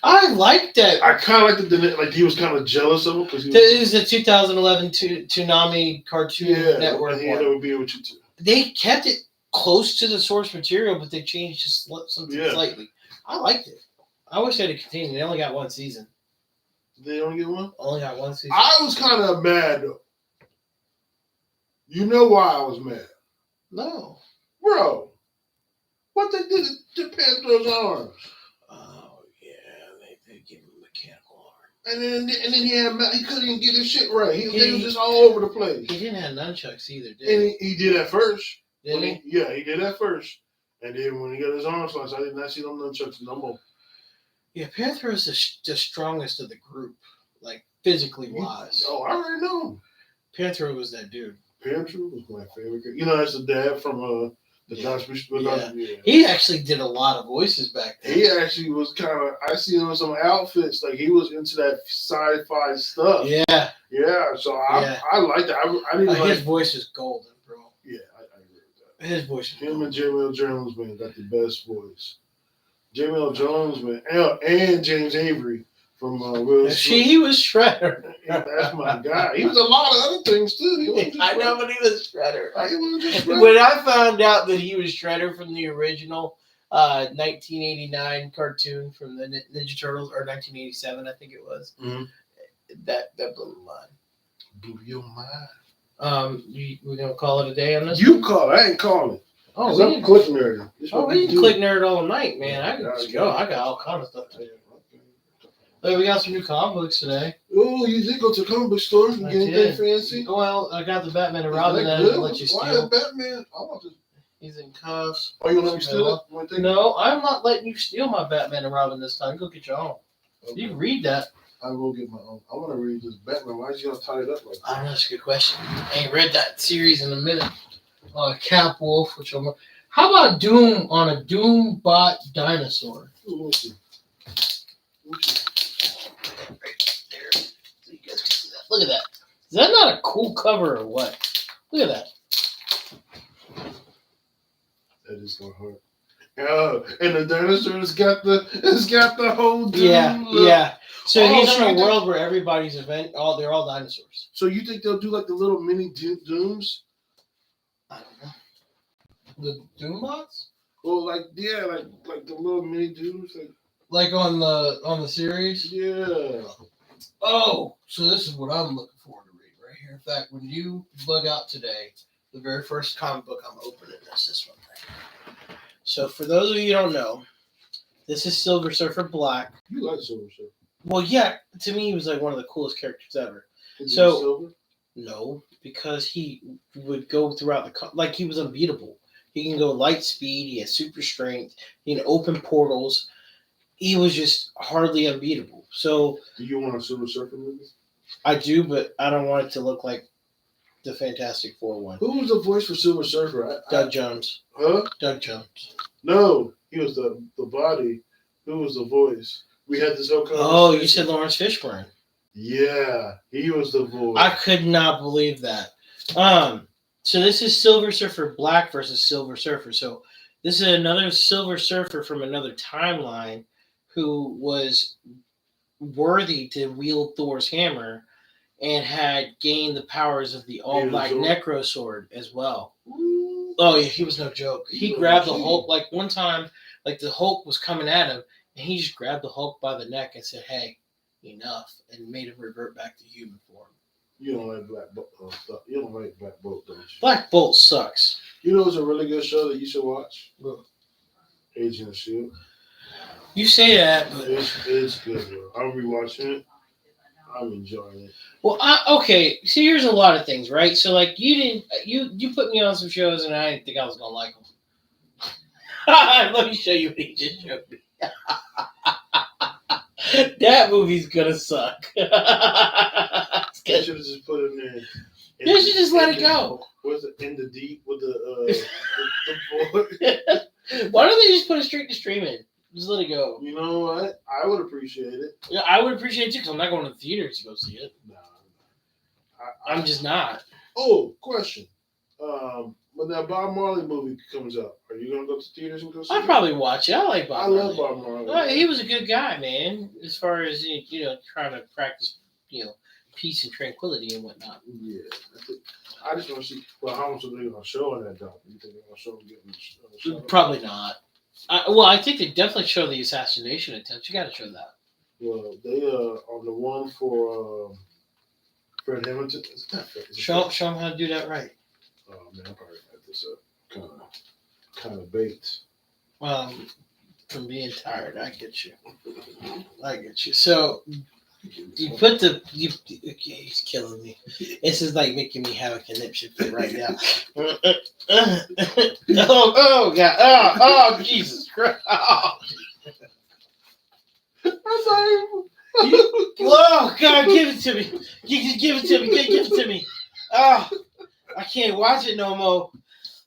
I liked that. I kind of liked it. He was kind of jealous of him because it was the 2011 Toonami Cartoon Network one. Yeah, would be with you too. They kept it close to the source material, but they changed just something slightly. I liked it. I wish they'd have continued. They only got one season. They only get one? Only got one season. I was kind of mad though. You know why I was mad? No. Bro. What they did to Panthers' arms? Oh yeah, they gave him a mechanical arm. And then he couldn't even get his shit right. He was just all over the place. He didn't have nunchucks either, did he? And he did at first. Did he? Yeah, he did at first. And then when he got his arms sliced, I did not see them nunchucks no more. Yeah, Panther is the strongest of the group, physically wise. Oh, I already know. Panther was that dude. Panther was my favorite. That's the dad from the Cosby. Yeah. He actually did a lot of voices back then. He actually was kind of. I see him in some outfits. He was into that sci-fi stuff. Yeah. Yeah. So I like that. I didn't his voice is golden, bro. Yeah, I agree with that. His voice. Him and Jamie L. Jones, man, got the best voice. Jamie L. Jones, man, and James Avery from Will Smith. He was Shredder. That's my guy. He was a lot of other things too. I know, but he was Shredder. He wasn't just Shredder. When I found out that he was Shredder from the original 1989 cartoon from the Ninja Turtles, or 1987, I think it was, that blew my mind. Blew your mind. We're gonna call it a day on this. You call it. I ain't calling. Oh, I'm Cliq Nerd. We can Cliq Nerd all night, man. I can just go. I got all kind of stuff to do. Hey, we got some new comic books today. Oh, you did go to the comic book store and get anything fancy? Well, I got the Batman and Robin that I didn't let you steal. Why is Batman? I want to. He's in cuffs. Oh, you gonna let me steal it? No, I'm not letting you steal my Batman and Robin this time. Go get your own. Okay. You can read that. I will get my own. I want to read this Batman. Why is he gonna tie it up like that? I know, that's a good question. I ain't read that series in a minute. Cap Wolf, which I'm. How about Doom on a Doombot dinosaur? Let me see. Right there. So you guys can see that. Look at that. Is that not a cool cover or what? Look at that. That is my heart. And the dinosaur's got the whole Doom. Yeah. So he's in a world where everybody's they're all dinosaurs. So you think they'll do the little mini Dooms? I don't know. The Doombots? Well, like the little mini Dooms, like on the series. Yeah. Oh, so this is what I'm looking forward to reading right here. In fact, when you bug out today, the very first comic book I'm opening is this one thing. So for those of you who don't know, this is Silver Surfer Black. You like Silver Surfer? Well, yeah. To me, he was one of the coolest characters ever. Is he Silver? No, because he would go throughout he was unbeatable. He can go light speed. He has super strength. He can open portals. He was just hardly unbeatable. So, do you want a Silver Surfer movie? I do, but I don't want it to look like The Fantastic Four one. Who was the voice for Silver Surfer? Doug Jones. Huh? Doug Jones. No, he was the body. Who was the voice? We had this whole conversation. Oh, you said Lawrence Fishburne. Yeah, he was the voice. I could not believe that. So this is Silver Surfer Black versus Silver Surfer. So this is another Silver Surfer from another timeline who was worthy to wield Thor's hammer and had gained the powers of the all-black Necro Sword as well. Ooh. Oh, yeah, he was no joke. He grabbed the Hulk, like one time, like the Hulk was coming at him, and he just grabbed the Hulk by the neck and said, hey, enough, and made him revert back to human form. You don't like Black Bolt stuff. You don't like Black Bolt, don't you? Black Bolt sucks. You know it's a really good show that you should watch? Well, Agent of S.H.I.E.L.D. You say that, but It's good, bro. I'm rewatching it. I'm enjoying it. Well, okay. So here's a lot of things, right? So like you put me on some shows and I didn't think I was gonna like them. Let me show you what he just showed me. That movie's gonna suck. You should have just put it in. You should just let it go. What's it in the deep with the boy? Why don't they just put it straight to streaming? Just let it go. You know what? I would appreciate it. Yeah, I would appreciate it too, because I'm not going to the theaters to go see it. Nah. I'm just not. Oh, question. When that Bob Marley movie comes out, are you gonna go to theaters and go see it? I'd probably watch it. I like Bob Marley. I love Bob Marley. Well, he was a good guy, man. As far as trying to practice, peace and tranquility and whatnot. Yeah, I just want to see. Well, how much are they gonna show in that doc? You think they're gonna show him getting shot? Probably not. I think they definitely show the assassination attempt. You got to show that. Well, they on the one for Fred Hamilton. Show him how to do that right. Oh man, I probably had this up kind of baked. From being tired, I get you. So you put okay, he's killing me. This is like making me have a conniption fit right now. oh God! Oh Jesus Christ! Oh. Oh God! Give it to me! Give it to me! Give it to me! Oh, I can't watch it no more.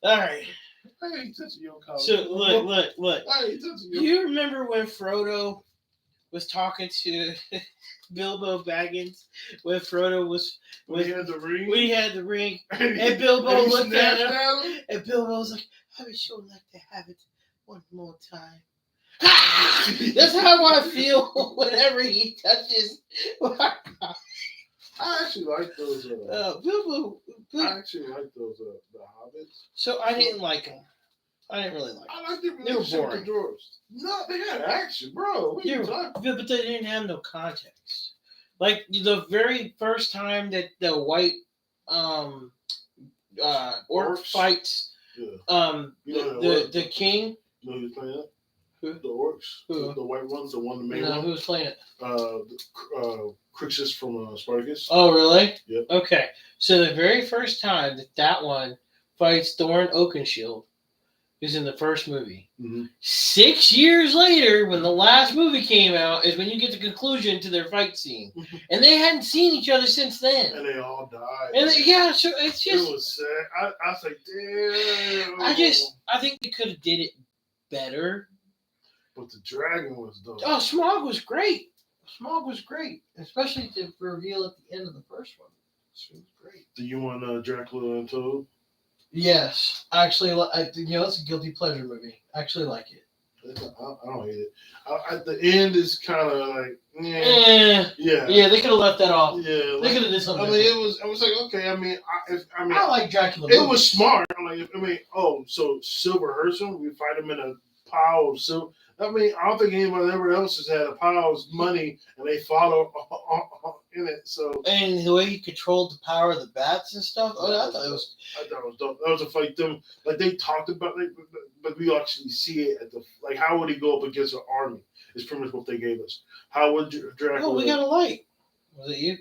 All right. I ain't touching your collar. So look. I ain't touching your. Do you remember when Frodo was talking to Bilbo Baggins? When Frodo was when he had the ring. We had the ring, and Bilbo looked at him, and Bilbo was like, "I would sure like to have it one more time." That's how I feel whenever he touches. I actually like those. Bilbo. I actually like those. The Hobbits. So I didn't like them. I didn't really like them. I liked them. They were boring. No, they had action, bro. What are you talking? But they didn't have no context. Like the very first time that the white orc fights the king. You know who's playing it? Who? The orcs. Who? The white ones, the main one. Who was playing it? Crixus from Spartacus. Oh, really? Yep. Okay. So the very first time that one fights Thorin Oakenshield is in the first movie. Mm-hmm. 6 years later, when the last movie came out, is when you get the conclusion to their fight scene. And they hadn't seen each other since then. And they all died. And so it's just... It was sad. I was like, damn. I think they could have did it better. But the dragon was dope. Oh, Smaug was great. Especially to reveal at the end of the first one. It was great. Do you want Dracula Untold? Yes. Actually, it's a guilty pleasure movie. I actually like it. I don't hate it. At the end, it's kind of like, yeah. Yeah, they could have left that off. Yeah. They could have did something. I mean, it was like, okay, I like Dracula. It was smart. So Silver hurts him. We fight him in a pile of silver. I mean, I don't think anybody ever else has had a pile of money and they follow in it. So and the way he controlled the power of the bats and stuff. Oh, I thought it was dope. That was a fight. They talked about it, but we actually see it at how would he go up against an army? Is pretty much what they gave us. How would Dracula? Oh, we got a light. Was it you?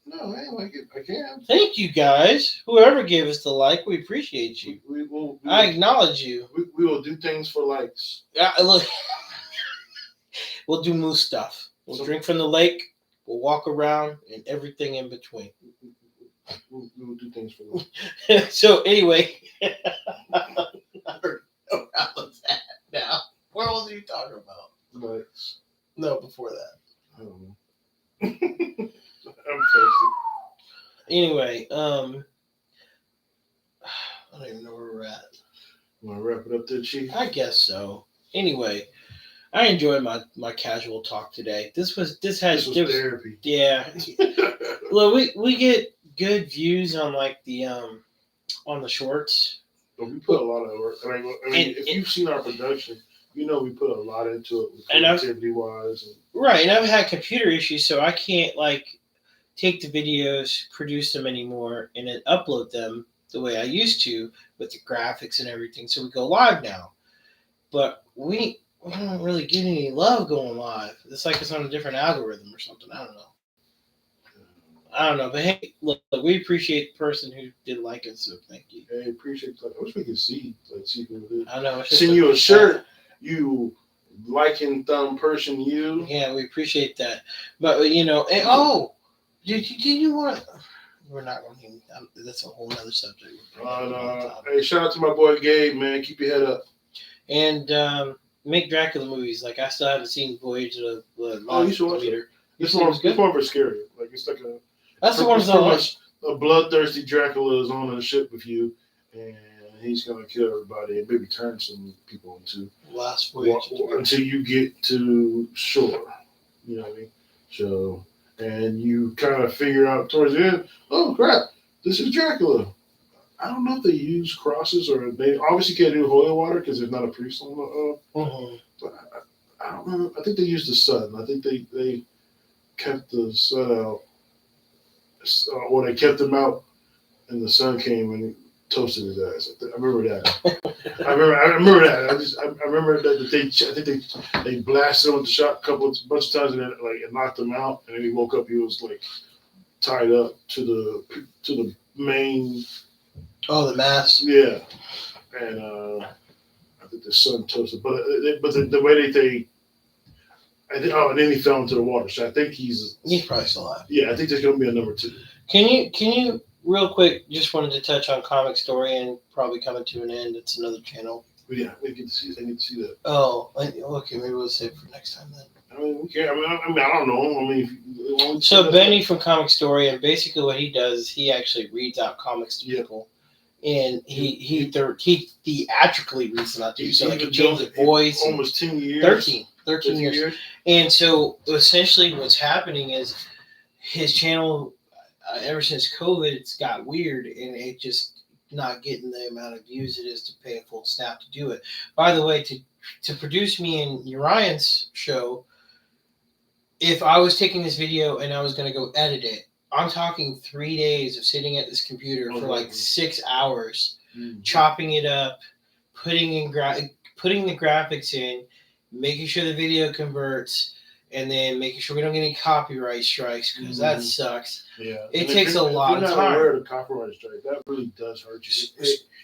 No, I ain't like it. I can't. Thank you, guys. Whoever gave us the like, we appreciate you. I acknowledge you. We will do things for likes. Yeah, look. We'll do moose stuff. We'll drink from the lake. We'll walk around and everything in between. we'll do things for them. So anyway, I don't know how was that now. What else are you talking about? Legs. No, before that. I don't know. I'm thirsty. Anyway, I don't even know where we're at. Want to wrap it up there, Chief? I guess so. Anyway, I enjoyed my casual talk today. This was therapy. Yeah. Look, we get good views on like the on the shorts. But we put a lot of work. I mean, if you've seen our production, you know we put a lot into it, creativity wise. Right, and I've had computer issues, so I can't like take the videos, produce them anymore, and then upload them the way I used to with the graphics and everything. So we go live now, but we don't really get any love going live. It's like it's on a different algorithm or something. I don't know. But hey, look, we appreciate the person who did like it, so thank you. Hey, appreciate that. I wish we could see who it is. I know. Send you a shirt, you liking thumb person, you. Yeah, we appreciate that. But you know, and, did you want? We're not going to. That's a whole other subject. Hey, shout out to my boy Gabe, man. Keep your head up. And make Dracula movies. Like I still haven't seen Voyage of the you should watch it. It's more of a scary. Like it's like a. That's the ones I watch. A bloodthirsty Dracula is on a ship with you, and he's gonna kill everybody and maybe turn some people into last voyage until you get to shore. You know what I mean? So. And you kind of figure out towards the end, oh crap, this is Dracula. I don't know if they use crosses or they obviously can't do holy water because there's not a priest on the. But I don't know. I think they used the sun. I think they kept the sun out, or they kept him out, and the sun came and toasted his ass. I remember that. I remember that. I remember that they blasted him with the shot a bunch of times and then it knocked him out. And then he woke up. He was like tied up to the main. Oh, the mast. Yeah, and I think the sun toasted. But the way they. And then he fell into the water. So I think he's probably still alive. Yeah, I think there's going to be a number 2. Can you? Real quick, just wanted to touch on Comic Story and probably coming to an end. It's another channel. But yeah, I need to see that. Oh, okay. Maybe we'll save it for next time then. I mean, we can't. I mean, I don't know. I mean, so Benny from Comic Story, and basically what he does is he actually reads out comics to people, and he theatrically reads them out to you. So like he changes the voice. Almost 10 years. 13 years. And so essentially, what's happening is his channel. Ever since COVID, it's got weird, and it just not getting the amount of views it is to pay a full staff to do it. By the way, to produce me and Urian's show, if I was taking this video and I was going to go edit it, I'm talking 3 days of sitting at this computer for like 6 hours, chopping it up, putting the graphics in, making sure the video converts, and then making sure we don't get any copyright strikes because that sucks. Yeah, it takes a lot of time. If you're not aware of the copyright strike, that really does hurt you.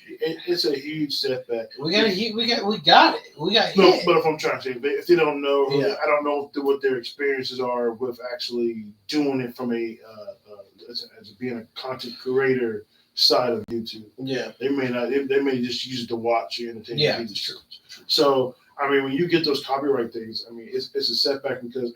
It's a huge setback. We got it. We got hit. No, but if I'm trying to say, if they don't know, I don't know what their experiences are with actually doing it from as being a content creator side of YouTube. Yeah, they may not. They may just use it to watch you and it's true. So. I mean, when you get those copyright things, I mean, it's a setback because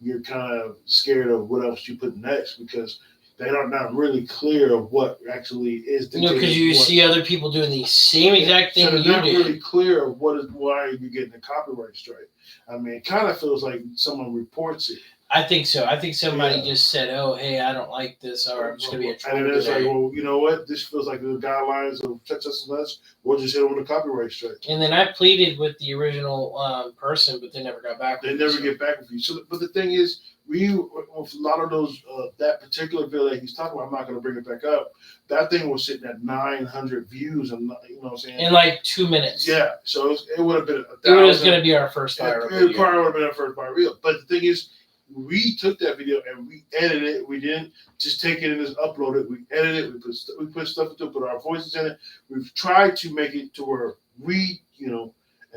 you're kind of scared of what else you put next because they are not really clear of what actually is. Because you see other people doing the same exact thing so you they're not did. Really clear of why you're getting a copyright strike. I mean, it kind of feels like someone reports it. I think so. I think somebody just said, "Oh, hey, I don't like this," or "I'm just going to be a troll." And it's like, well, you know what? This feels like the guidelines of such and such. We'll just hit them with a copyright strike. And then I pleaded with the original person, but they never got back. They never get back with you. So, but the thing is, with a lot of those, that particular video that he's talking about, I'm not going to bring it back up. That thing was sitting at 900 views, and you know what I'm saying? In like 2 minutes. Yeah. So it would have been. It was going to be our first viral video. It probably would have been our first viral video. But the thing is, we took that video and we edited it. We didn't just take it and just upload it. We edited it. We put stuff into it, put our voices in it. We've tried to make it to where we, and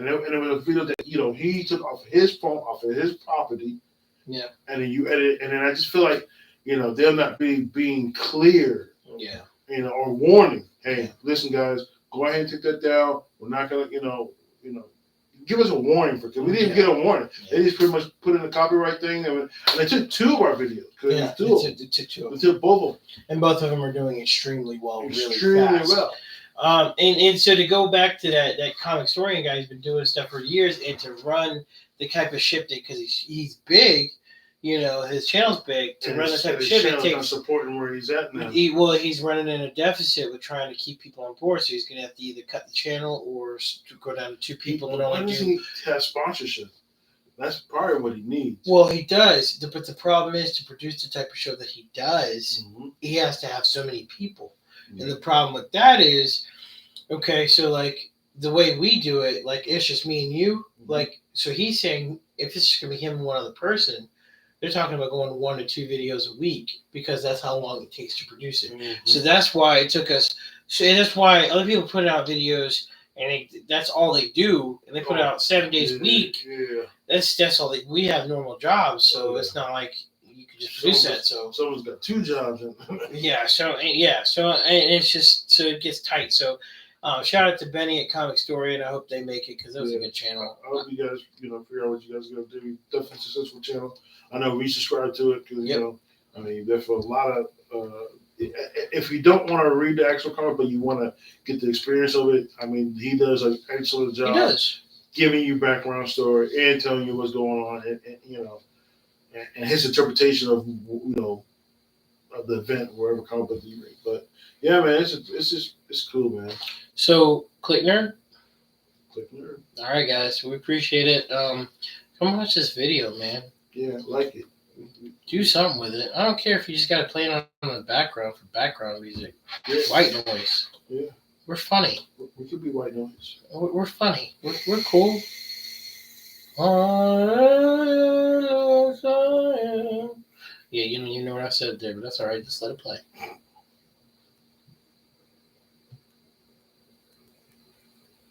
it was a video that, he took off his phone, off of his property. Yeah. And then you edit it. And then I just feel like they'll not be being clear. Yeah. Or warning. Hey, listen, guys, go ahead and take that down. We're not gonna, give us a warning because we didn't get a warning. Yeah. They just pretty much put in the copyright thing, and they took 2 of our videos. Yeah, they took 2 of them. They took both of them, and both of them are doing extremely well, extremely really fast. well. And so to go back to that comic historian guy who's been doing stuff for years, and to run the type of ship that, because he's big, his channel's big, to run the type of ship it takes. Not supporting where he's at now. He's running in a deficit with trying to keep people on board, so he's going to have to either cut the channel or go down to 2 people that only do. He has sponsorship. That's probably what he needs. Well, he does, but the problem is, to produce the type of show that he does, he has to have so many people. Mm-hmm. And the problem with that is, okay, so like the way we do it, like it's just me and you. Like, so he's saying if it's just going to be him and one other person, they're talking about going 1 to 2 videos a week, because that's how long it takes to produce it. Mm-hmm. So that's why it took us. So that's why other people put out videos, and that's all they do, and they put out 7 days a week. Yeah. That's all. We have normal jobs, so it's not like you can just produce that. So someone's got 2 jobs. Yeah. So it's just, so it gets tight. So. Shout out to Benny at Comic Story, and I hope they make it, because that was a good channel. I hope you guys, figure out what you guys are going to do. Definitely a successful channel. I know we subscribe to it because, there's a lot of, if you don't want to read the actual comic, but you want to get the experience of it, he does an excellent job. He does. Giving you background story and telling you what's going on, and his interpretation of, of the event, wherever comic book you read. But yeah, man, it's cool, man. So, Cliq Nerd? Cliq Nerd. All right, guys. We appreciate it. Come watch this video, man. Yeah, like it. Do something with it. I don't care if you just got to play it on the background for background music. Yeah. White noise. Yeah. We're funny. We could be white noise. We're funny. We're cool. Yeah, you know what I said there, but that's all right. Just let it play.